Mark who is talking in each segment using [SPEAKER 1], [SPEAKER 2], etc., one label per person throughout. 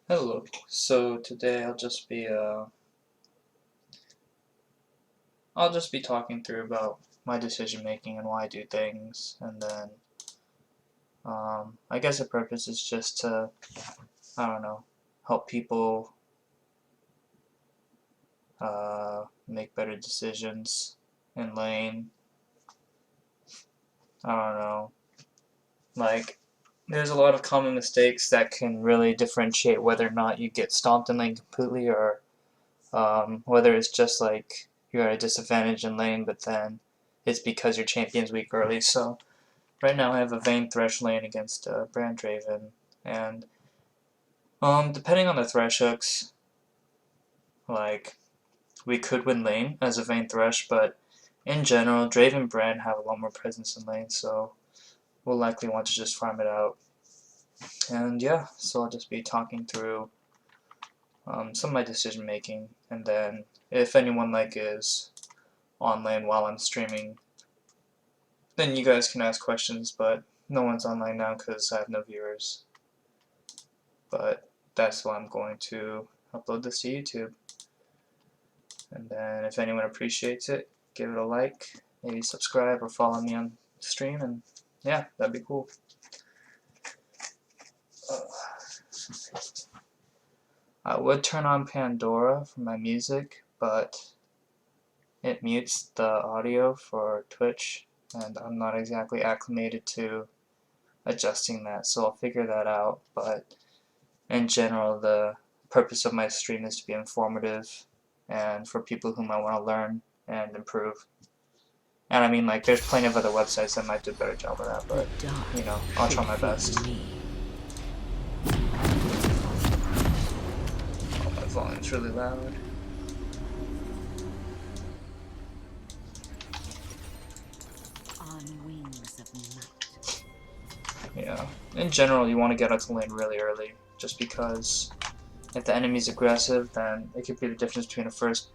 [SPEAKER 1] Hello. So today I'll just be talking through about my decision making and why I do things, and then I guess the purpose is just to, I don't know, help people make better decisions in lane. I don't know, like there's a lot of common mistakes that can really differentiate whether or not you get stomped in lane completely, or whether it's just like you're at a disadvantage in lane, but then it's because your champion's weak early. So right now I have a Vayne Thresh lane against Brand Draven, and depending on the Thresh hooks, like we could win lane as a Vayne Thresh, but in general, Draven Brand have a lot more presence in lane, so we'll likely want to just farm it out. And yeah, so I'll just be talking through some of my decision making, and then if anyone is on lane while I'm streaming, then you guys can ask questions, but no one's online now because I have no viewers. But that's why I'm going to upload this to YouTube. And then if anyone appreciates it, give it a like, maybe subscribe or follow me on stream, and yeah, that'd be cool. I would turn on Pandora for my music, but it mutes the audio for Twitch, and I'm not exactly acclimated to adjusting that, so I'll figure that out. But in general, the purpose of my stream is to be informative and for people who might want to learn and improve. And I mean, like, there's plenty of other websites that might do a better job of that, but, you know, I'll try my best. Oh, my volume's really loud. Yeah, in general, you want to get out to lane really early, just because if the enemy's aggressive, then it could be the difference between a first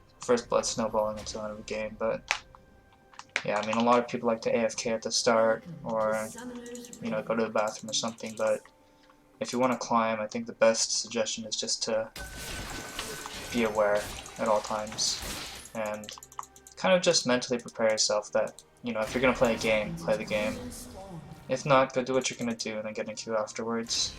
[SPEAKER 1] blood snowballing until the end of the game. But yeah, I mean, a lot of people like to AFK at the start, or you know, go to the bathroom or something. But if you want to climb, I think the best suggestion is just to be aware at all times, and kind of just mentally prepare yourself that, you know, if you're gonna play a game, play the game. If not, go do what you're gonna do and then get in queue afterwards.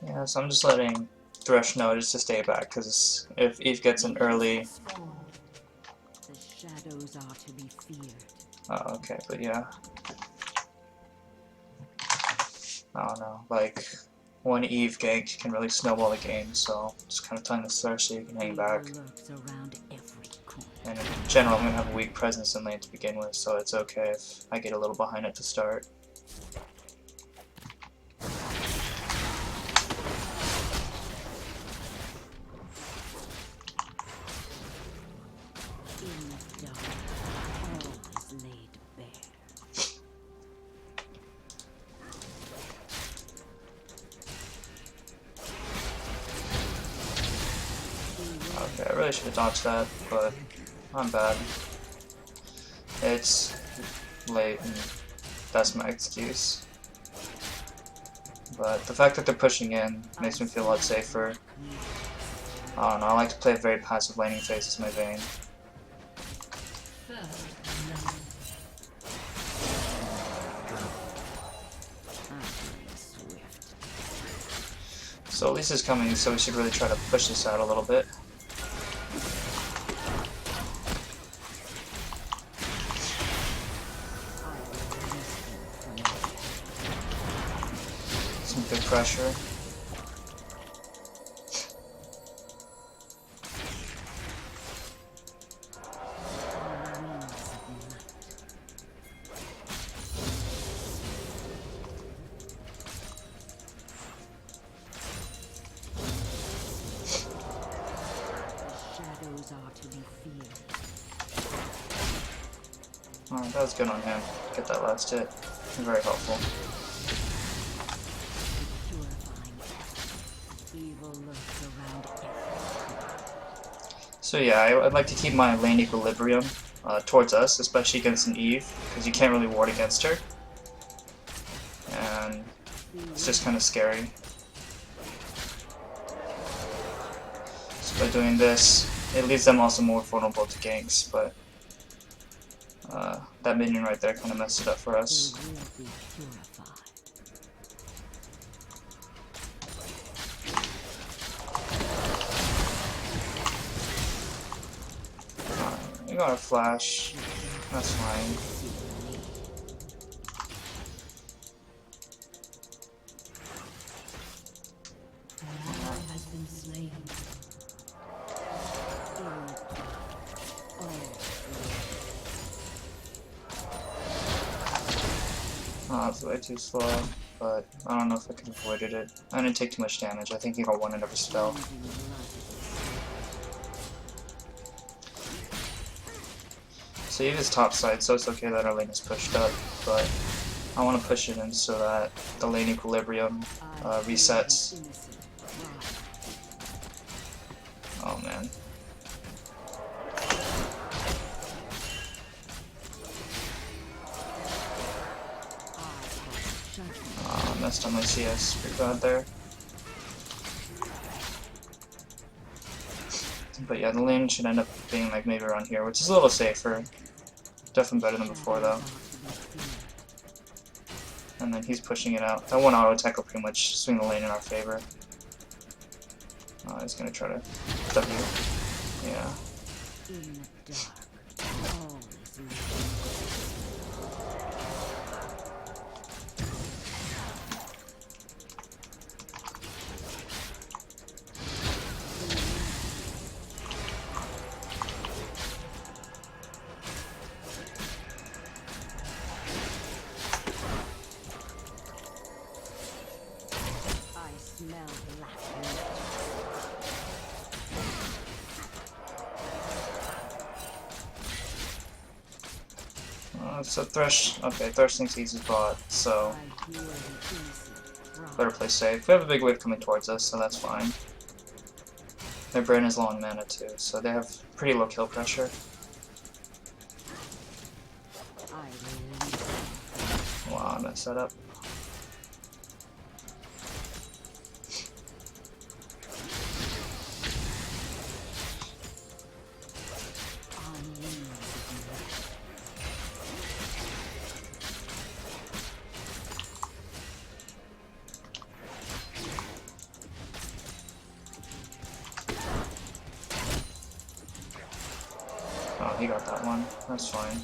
[SPEAKER 1] Yeah, so I'm just letting Thresh know just to stay back, because if Eve gets in early... Oh, okay, but yeah. I don't know, like, one Eve gank can really snowball the game, so just kind of telling the Thresh so you can hang back. And in general, I'm going to have a weak presence in lane to begin with, so it's okay if I get a little behind at the start. Okay, I really should have dodged that, but I'm bad. It's late, and that's my excuse. But the fact that they're pushing in makes me feel a lot safer. I don't know, I like to play a very passive laning phase as my Vayne. So Lisa's coming, so we should really try to push this out a little bit. Some good pressure. Alright, that was good on him. Get that last hit. Very helpful. So yeah, I'd like to keep my lane equilibrium towards us, especially against an Eve, because you can't really ward against her. And it's just kind of scary. So by doing this, it leaves them also more vulnerable to ganks, but that minion right there kind of messed it up for us. We got a flash. That's fine. Oh, it's way too slow, but I don't know if I could have avoided it. I didn't take too much damage. I think he got one in every spell. So Eve is top side, so it's okay that our lane is pushed up, but I want to push it in so that the lane equilibrium resets. Oh man. Messed on my CS pretty bad there. But yeah, the lane should end up being like maybe around here, which is a little safer. Definitely better than before though. And then he's pushing it out. That one auto attack will pretty much swing the lane in our favor. He's gonna try to W. Yeah. So Thresh, okay, Thresh thinks he's his bot, so better play safe. We have a big wave coming towards us, so that's fine. Their Brand is low on mana too, so they have pretty low kill pressure. Wow, I messed that up. Oh, he got that one. That's fine.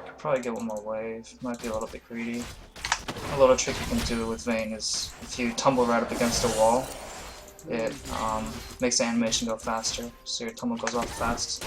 [SPEAKER 1] Could probably get one more wave. Might be a little bit greedy. A little trick you can do with Vayne is if you tumble right up against a wall, it makes the animation go faster, so your tumble goes off fast.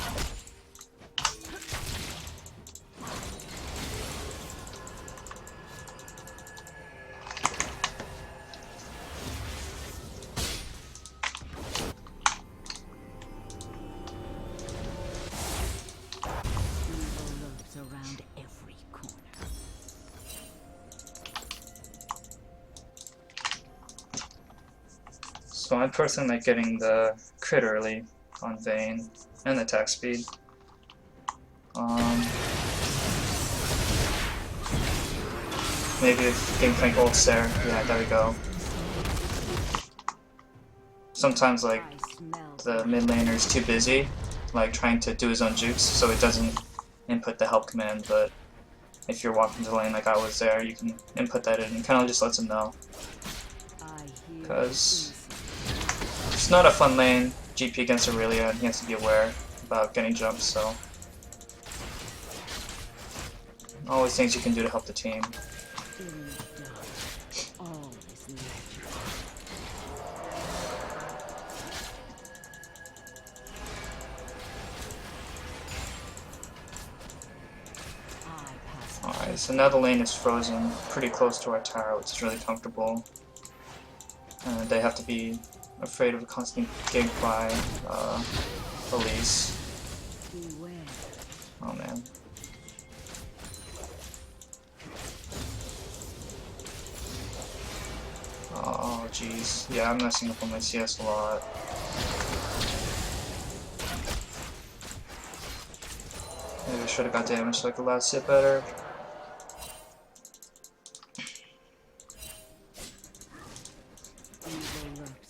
[SPEAKER 1] So I personally like getting the crit early on Vayne and attack speed. Maybe if Gangplank ults there, yeah, there we go. Sometimes like the mid laner is too busy, like trying to do his own jukes, so it doesn't input the help command, but if you're walking to the lane like I was there, you can input that in and kind of just lets him know. Because it's not a fun lane, GP against Aurelia, and he has to be aware about getting jumped, so always things you can do to help the team. Okay, so now the lane is frozen pretty close to our tower, which is really comfortable. And they have to be afraid of a constant gank by Elise. Oh man. Oh jeez. Yeah, I'm messing up on my CS a lot. Maybe I should have got damaged so I could last hit better.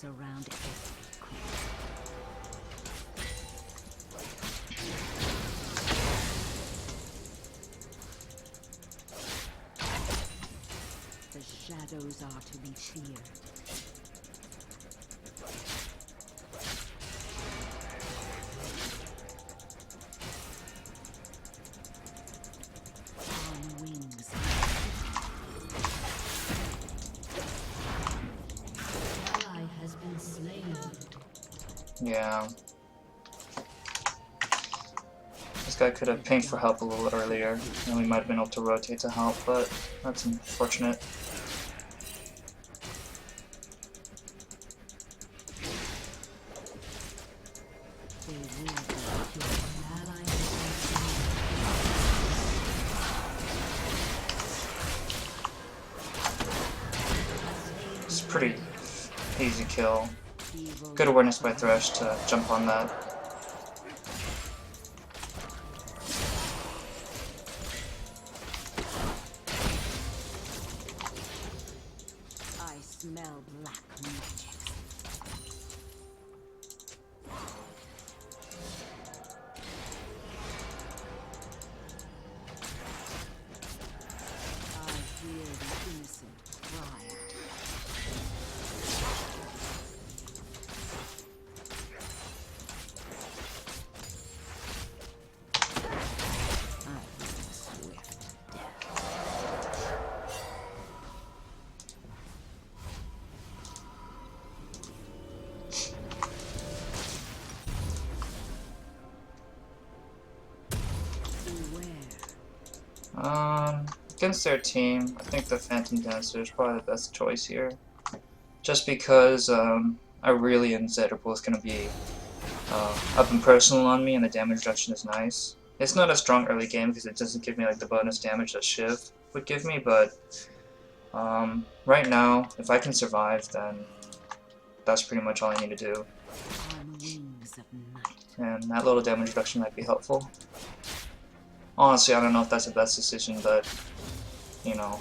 [SPEAKER 2] Around the shadows are to be feared. On wings. Ally has been slain.
[SPEAKER 1] Yeah. This guy could have pinged for help a little earlier, and we might have been able to rotate to help, but that's unfortunate. It's a pretty easy kill. Good awareness by Thresh to jump on that.
[SPEAKER 2] I smell black magic. I hear the innocent cry.
[SPEAKER 1] Against their team, I think the Phantom Dancer is probably the best choice here. Just because Aurelia and Zed are both going to be up and personal on me, and the damage reduction is nice. It's not a strong early game because it doesn't give me like the bonus damage that Shiv would give me, but right now, if I can survive, then that's pretty much all I need to do. And that little damage reduction might be helpful. Honestly, I don't know if that's the best decision, but, you know,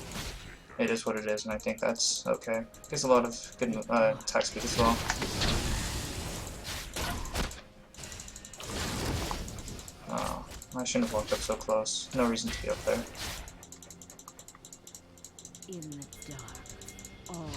[SPEAKER 1] it is what it is, and I think that's okay. Gives a lot of good attack speed as well. Oh, I shouldn't have walked up so close. No reason to be up there.
[SPEAKER 2] In the dark, all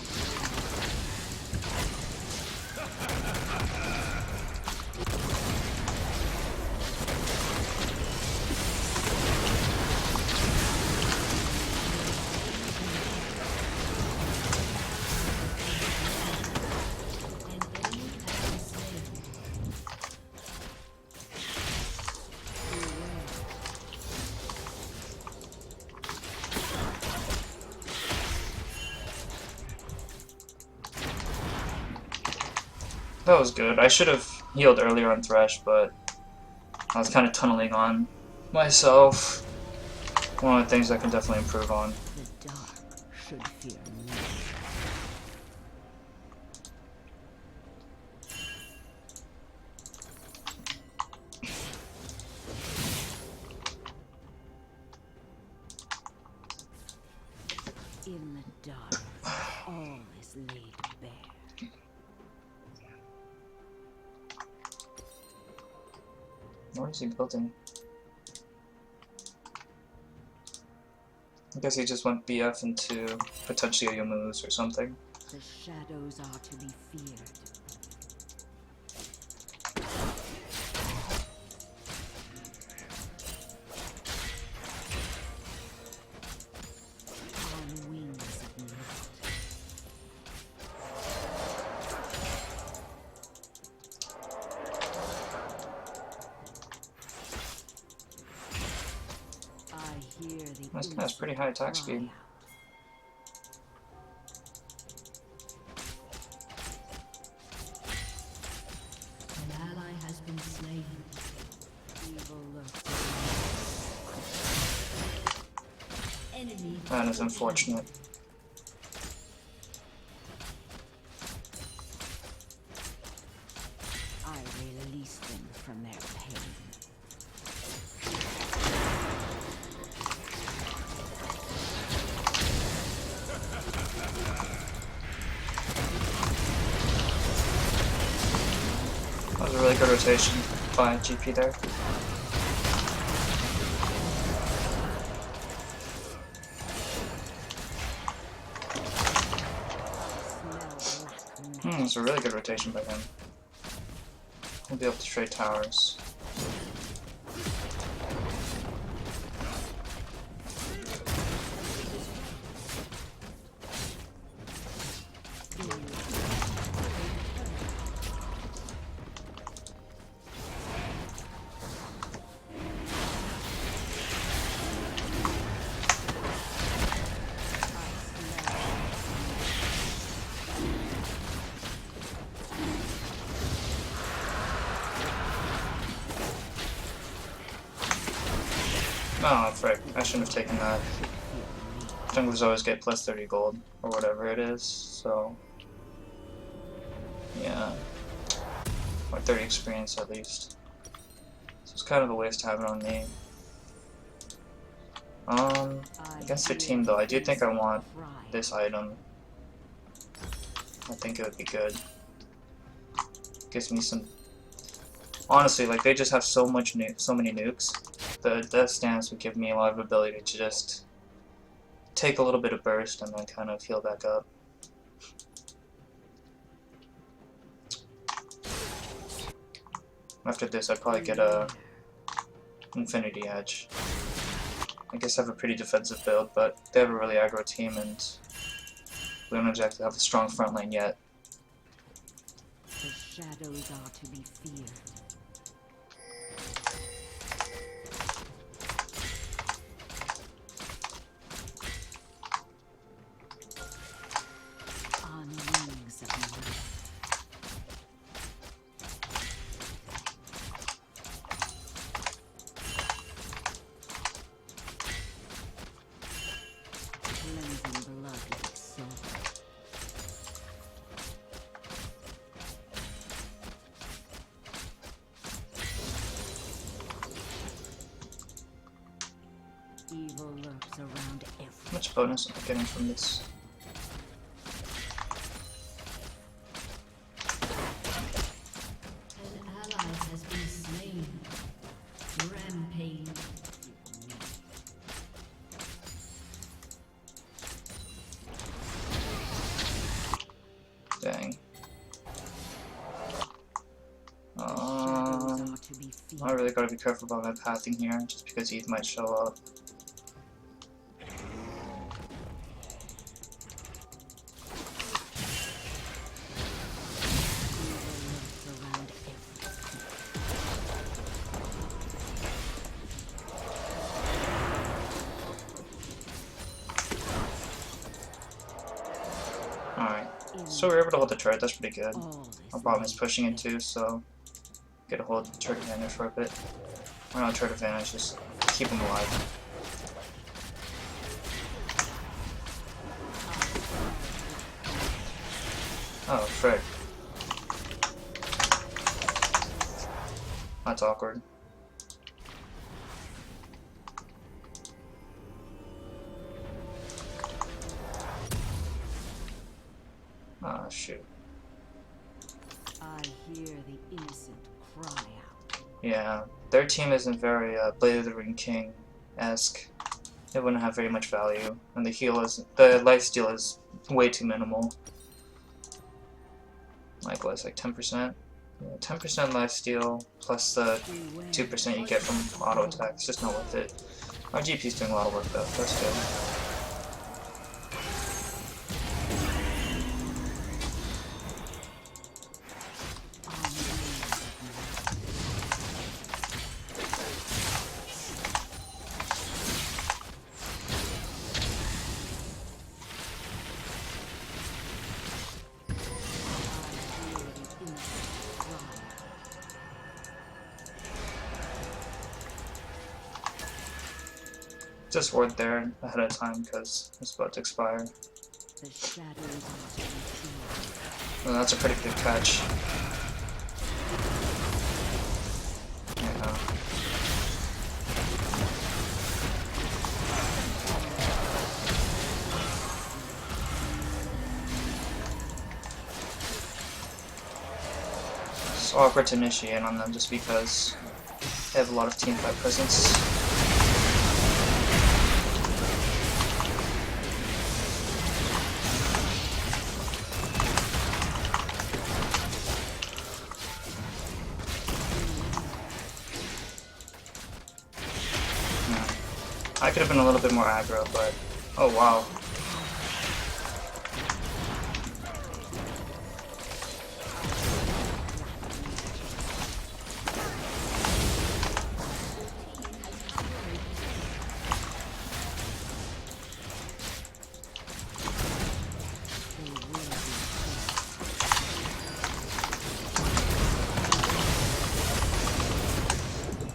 [SPEAKER 1] That was good. I should have healed earlier on Thresh, but I was kind of tunneling on myself. One of the things I can definitely improve on.
[SPEAKER 2] the dark should fear me. In the dark, all is laid bare.
[SPEAKER 1] What is he building? I guess he just went BF into potentially a Yomu's or something.
[SPEAKER 2] The shadows are to be feared. On wings of night. I hear the
[SPEAKER 1] This guy has pretty high attack speed.
[SPEAKER 2] An ally has been slain. Evil lurks. Enemy.
[SPEAKER 1] That is unfortunate.
[SPEAKER 2] I release them from their pain.
[SPEAKER 1] That was a really good rotation by GP there. It's a really good rotation by him. We'll be able to trade towers. Oh, frick. I shouldn't have taken that. Junglers always get plus 30 gold, or whatever it is, so... yeah. Or 30 experience at least. So it's kind of a waste to have it on me. Against their team though, I do think I want this item. I think it would be good. Gives me some... honestly, like, they just have so many nukes. The death stance would give me a lot of ability to just take a little bit of burst and then kind of heal back up. After this, I'd probably get a Infinity Edge. I guess I have a pretty defensive build, but they have a really aggro team and we don't exactly have a strong front line yet.
[SPEAKER 2] The shadows are to be feared. On wings of light. Cleansing blood with its soul. Evil lurks around every.
[SPEAKER 1] How much bonus am I getting from this?
[SPEAKER 2] An ally has been slain. Rampage.
[SPEAKER 1] Dang.
[SPEAKER 2] Shadows are to be
[SPEAKER 1] I
[SPEAKER 2] feared.
[SPEAKER 1] really gotta be careful about my pathing here, just because ETH might show up.
[SPEAKER 2] Around every.
[SPEAKER 1] Alright, so we're able to hold the turret, that's pretty good.
[SPEAKER 2] All
[SPEAKER 1] Our
[SPEAKER 2] is
[SPEAKER 1] bottom is
[SPEAKER 2] made
[SPEAKER 1] pushing it too, so get a hold of the turret advantage for a bit. Or not turret advantage, just keep him alive. Oh, frick. That's awkward. Ah, shoot.
[SPEAKER 2] I hear the innocent cry out.
[SPEAKER 1] Yeah, their team isn't very Blade of the Ring King-esque. It wouldn't have very much value, and the lifesteal is way too minimal. Like what, it's like 10%? Yeah, 10% lifesteal plus the 2% you get from auto attack. It's just not worth it. Our GP's doing a lot of work though, that's good. Just ward there ahead of time because it's about to expire.
[SPEAKER 2] The shadows are
[SPEAKER 1] Well, that's a pretty good catch. Yeah. It's awkward to initiate on them just because they have a lot of teamfight presence. I could have been a little bit more aggro, but oh wow.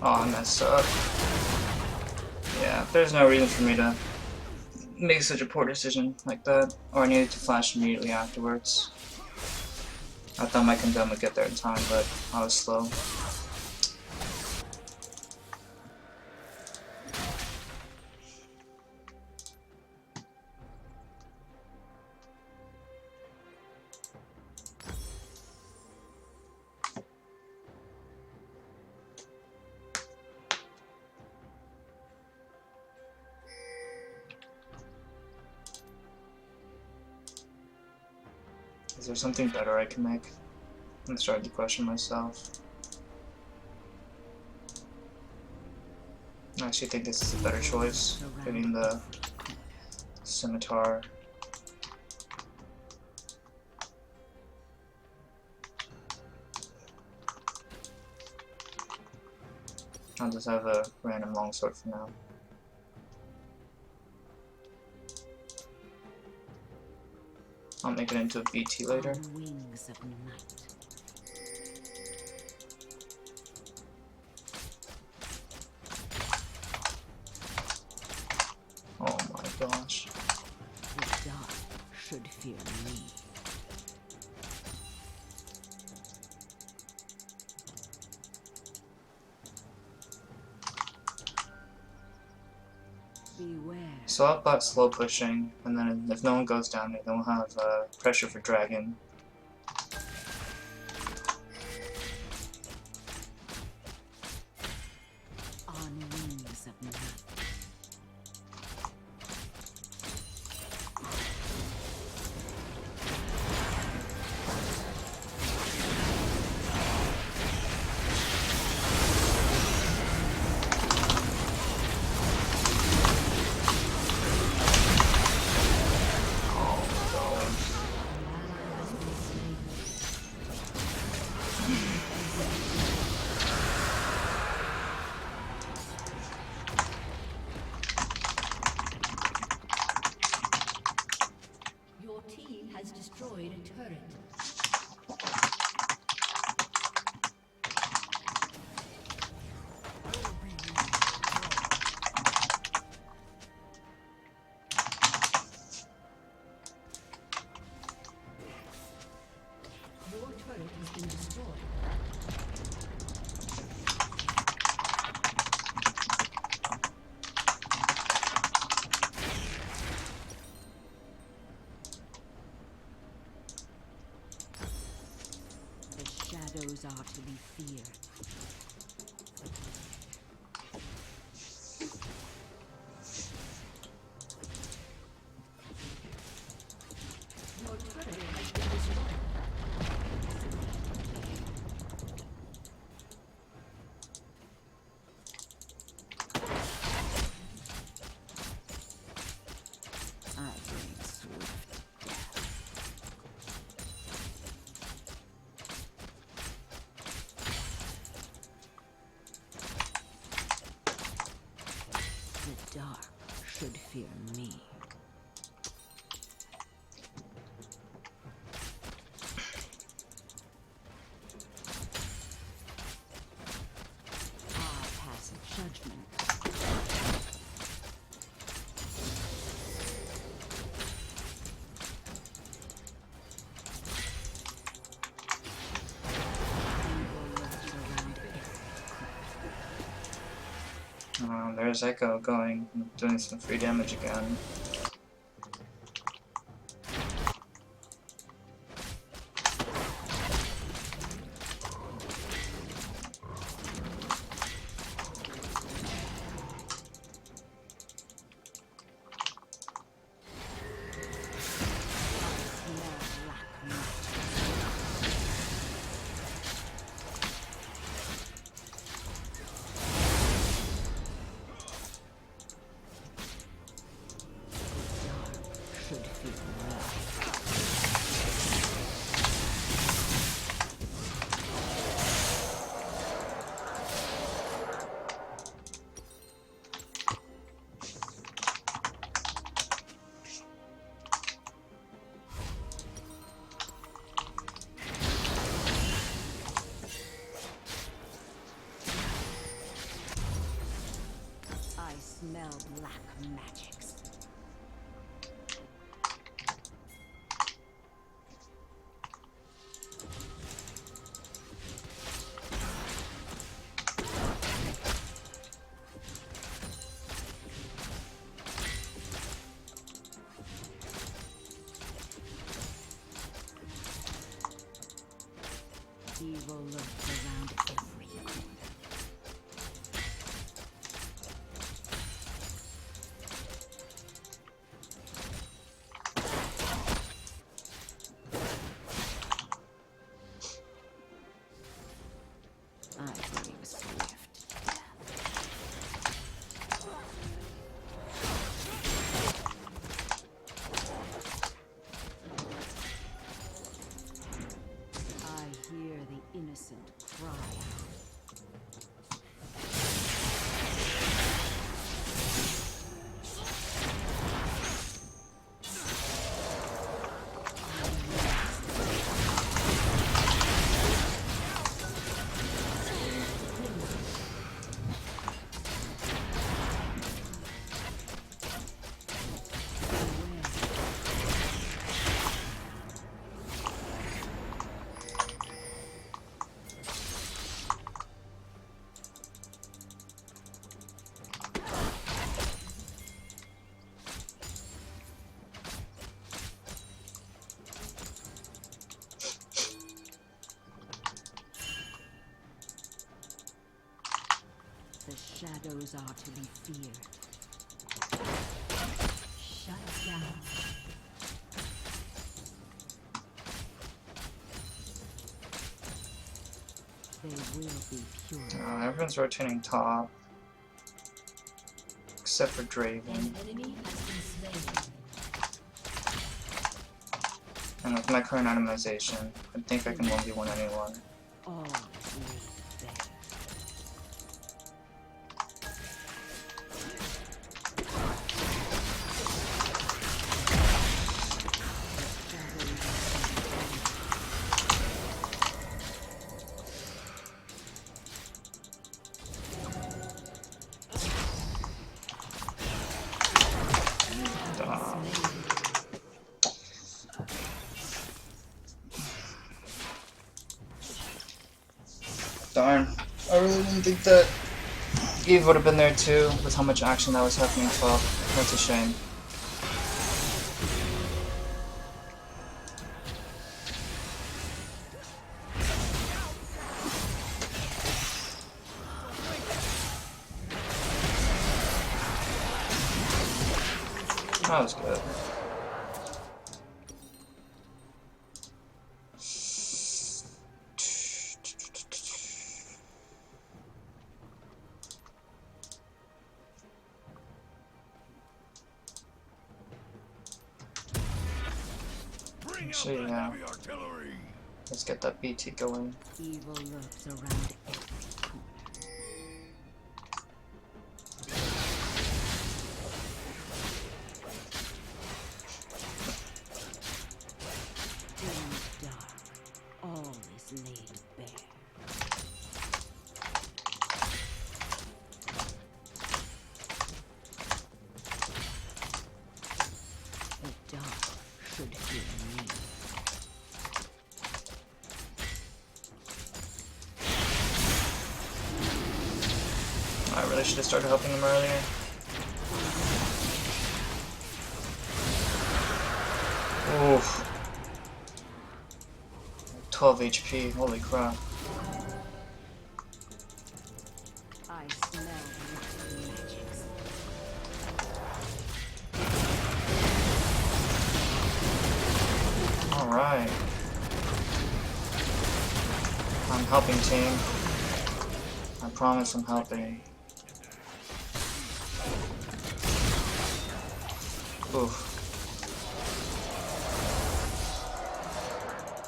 [SPEAKER 1] Oh, I messed up. Yeah, there's no reason for me to make such a poor decision like that, or I needed to flash immediately afterwards. I thought my condemn would get there in time, but I was slow. Is there something better I can make? I'm starting to question myself. I actually think this is a better choice, getting the scimitar. I'll just have a random longsword for now. I'll make it into a BT later.
[SPEAKER 2] wings of night.
[SPEAKER 1] Oh my gosh.
[SPEAKER 2] The dark should fear me. Beware.
[SPEAKER 1] So I'll bot slow pushing, and then if no one goes down there, then we'll have pressure for dragon.
[SPEAKER 2] On wings of night.
[SPEAKER 3] Your team has destroyed a turret. Your turret has been destroyed.
[SPEAKER 2] The shadows are to be feared.
[SPEAKER 3] Your turret has been destroyed.
[SPEAKER 2] I bring swift death. The dark should fear me. I pass judgment.
[SPEAKER 1] Oh, there's Echo going, doing some free damage again.
[SPEAKER 2] I smell black magics. Evil lurks around every corner. I bring swift death. I hear the innocent cry out. The shadows are to be feared. Shut down. They will be pure.
[SPEAKER 1] Everyone's rotating top. Except for Draven.
[SPEAKER 3] An enemy has been slain.
[SPEAKER 1] And with my current itemization, I think I can 1v1 anyone.
[SPEAKER 2] All is laid bare.
[SPEAKER 1] Darn. I really didn't think that Eve would have been there too, with how much action that was happening top. That's a shame. That was good. So yeah, let's get that BT going.
[SPEAKER 2] Evil lurks around every corner. In the dark, all is laid bare. The dark should fear me.
[SPEAKER 1] I really should have started helping him earlier. Oof. 12 HP, holy crap.
[SPEAKER 2] I smell the magics.
[SPEAKER 1] Alright. I'm helping, team. I promise I'm helping. Oof.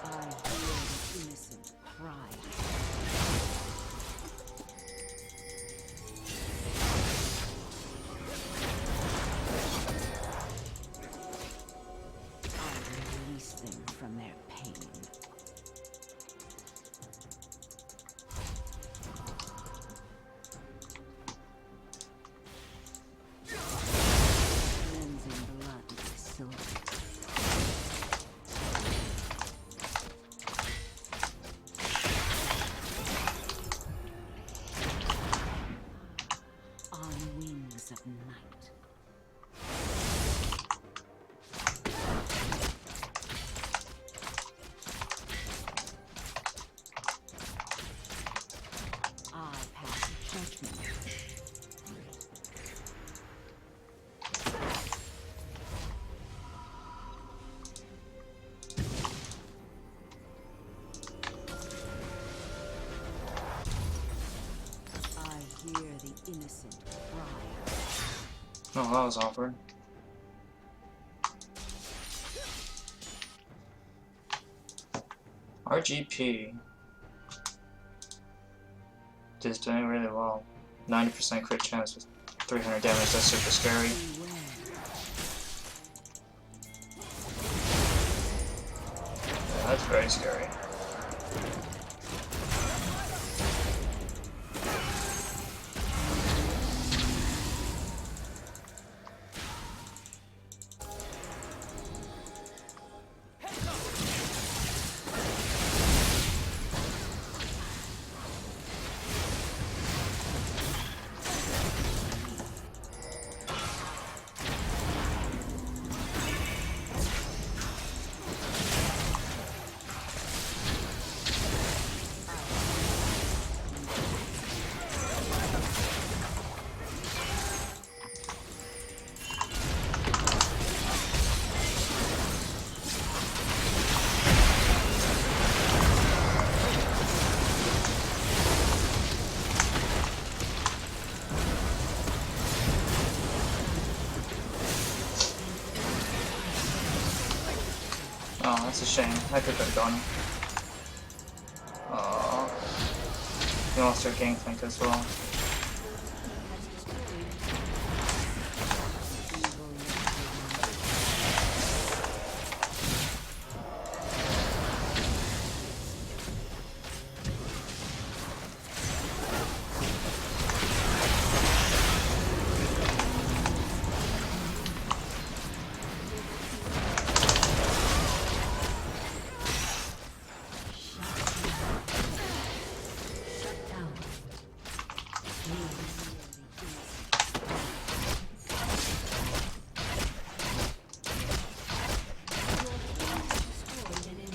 [SPEAKER 2] I hear the innocent cry. I release them from their pain. Cleansing blood with silver. On wings of night. I pass judgment. I hear the innocent cry.
[SPEAKER 1] Oh, that was awkward. RGP is doing really well. 90% crit chance with 300 damage, that's super scary.
[SPEAKER 2] Beware.
[SPEAKER 1] Yeah, that's very scary. Oh, that's a shame. I could have gone. Oh, he lost her gangplank as well.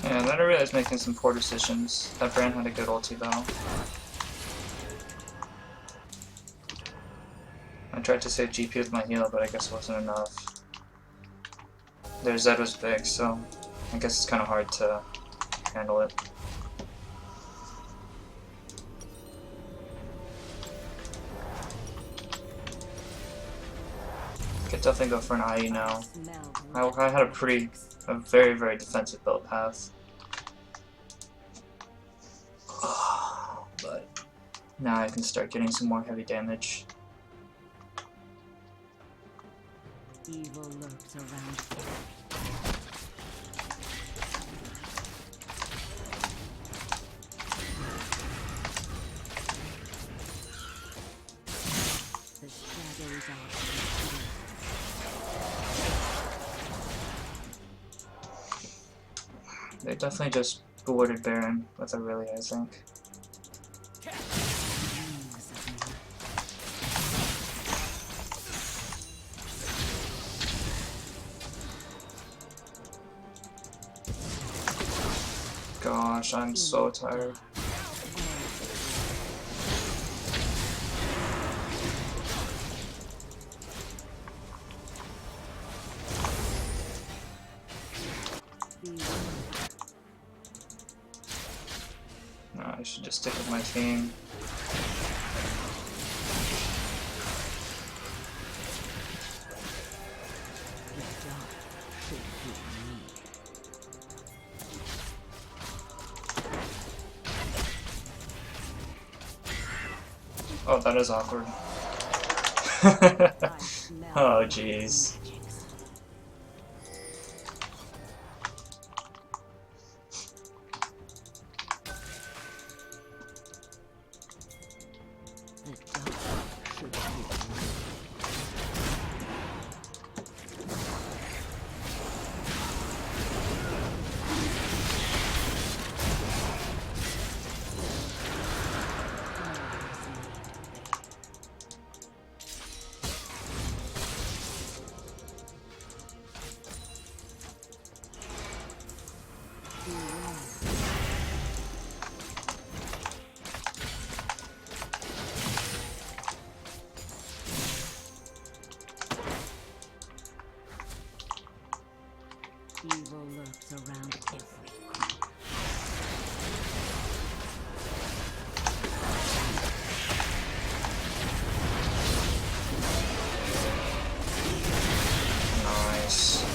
[SPEAKER 1] Yeah, then I realized making some poor decisions. That Brand had a good ulti though. I tried to save GP with my heal, but I guess it wasn't enough. Their Zed was big, so I guess it's kind of hard to handle it. Could definitely go for an IE now. I had a very, very defensive build path. But now I can start getting some more heavy damage.
[SPEAKER 2] Evil lurks around. The shadows are concealed.
[SPEAKER 1] They definitely just boarded Baron with Aurelia, I think.
[SPEAKER 2] Wings of night.
[SPEAKER 1] gosh, I'm so tired. No, I should just stick with my team. Oh, that is awkward. Oh, jeez.
[SPEAKER 2] Evil lurks around every corner.
[SPEAKER 1] Nice.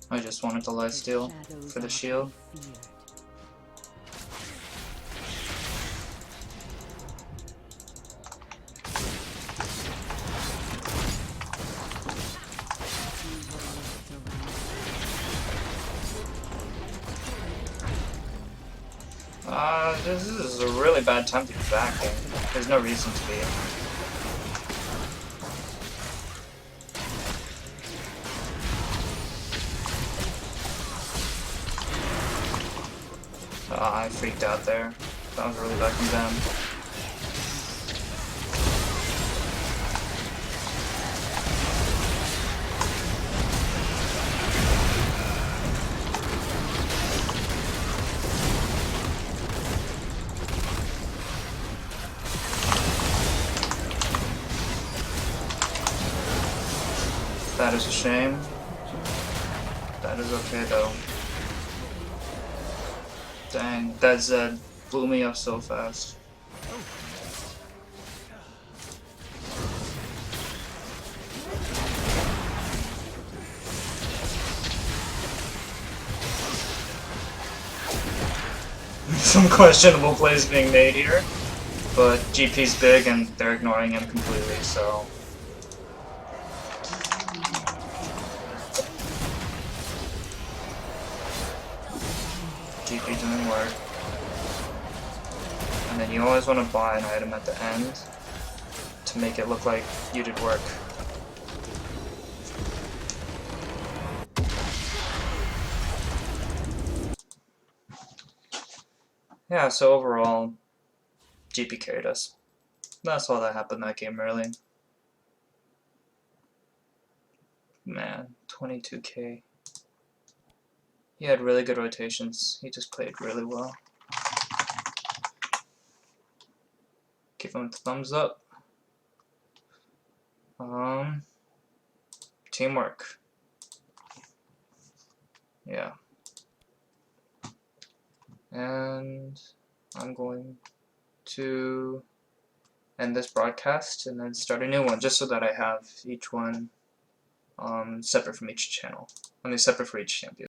[SPEAKER 1] I just wanted to lifesteal for the shield. This is a really bad time to be backing. There's no reason to be. I freaked out there. That was really bad from them. That is a shame. That is okay though. Dang, that Zed blew me up so fast. Some questionable plays being made here, but GP's big and they're ignoring him completely, so... GP doing work. And then you always want to buy an item at the end to make it look like you did work. Yeah, so overall, GP carried us. That's all that happened that game, really. Man, 22k. He had really good rotations. He just played really well. Give him a thumbs up. Teamwork. Yeah. And I'm going to end this broadcast and then start a new one, just so that I have each one separate from each channel. I mean, separate for each champion.